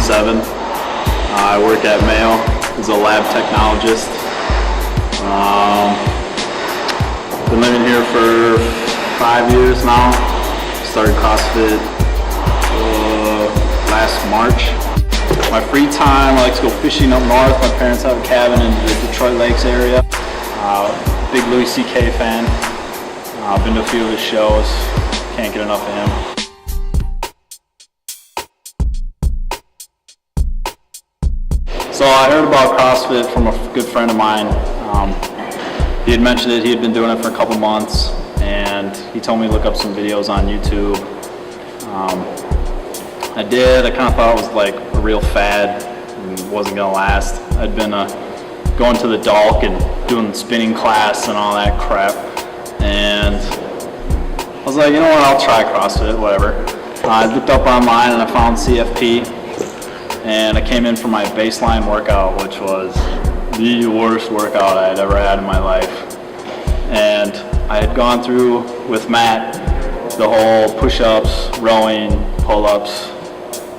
27. I work at Mayo as a lab technologist. Been living here for 5 years now. Started CrossFit last March. My free time, I like to go fishing up north. My parents have a cabin in the Detroit Lakes area. Big Louis C.K. fan. I've been to a few of his shows. Can't get enough of him. So I heard about CrossFit from a good friend of mine. He had mentioned it, he had been doing it for a couple months, and he told me to look up some videos on YouTube. I did. I kind of thought it was like a real fad and wasn't gonna last. I'd been going to the Dalk and doing spinning class and all that crap, and I was like, you know what, I'll try CrossFit, whatever. I looked up online and I found CFP, and I came in for my baseline workout, which was the worst workout I had ever had in my life. And I had gone through with Matt the whole push-ups, rowing, pull-ups,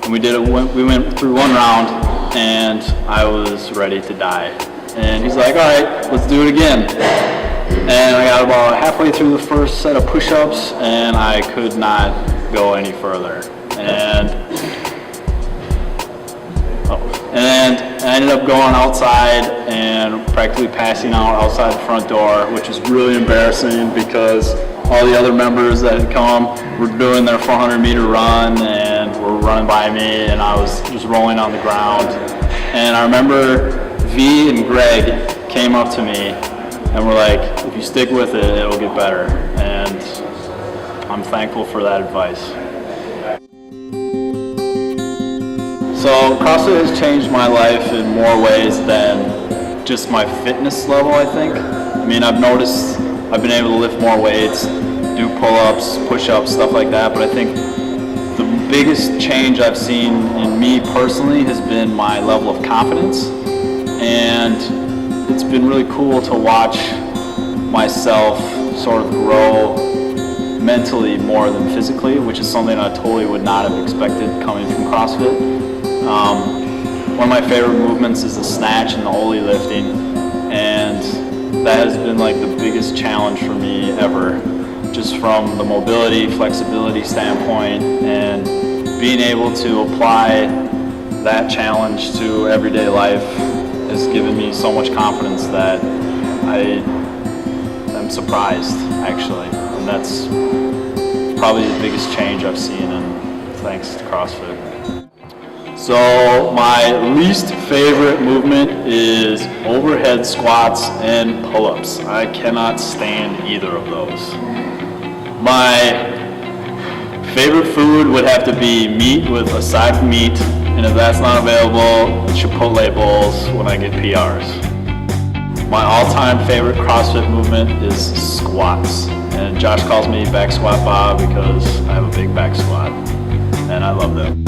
and we went through one round and I was ready to die. And he's like, all right, let's do it again. And I got about halfway through the first set of push-ups and I could not go any further. And I ended up going outside and practically passing out outside the front door, which was really embarrassing because all the other members that had come were doing their 400-meter run and were running by me, and I was just rolling on the ground. And I remember V and Greg came up to me and were like, if you stick with it, it'll get better. And I'm thankful for that advice. So CrossFit has changed my life in more ways than just my fitness level, I think. I mean, I've noticed I've been able to lift more weights, do pull-ups, push-ups, stuff like that, but I think the biggest change I've seen in me personally has been my level of confidence. And it's been really cool to watch myself sort of grow mentally more than physically, which is something I totally would not have expected coming from CrossFit. One of my favorite movements is the snatch and the ollie lifting, and that has been like the biggest challenge for me ever, just from the mobility, flexibility standpoint, and being able to apply that challenge to everyday life has given me so much confidence that I am surprised, actually, and that's probably the biggest change I've seen, and thanks to CrossFit. So my least favorite movement is overhead squats and pull-ups. I cannot stand either of those. My favorite food would have to be meat with a side of meat, and if that's not available, Chipotle bowls when I get PRs. My all-time favorite CrossFit movement is squats, and Josh calls me back squat Bob because I have a big back squat, and I love them.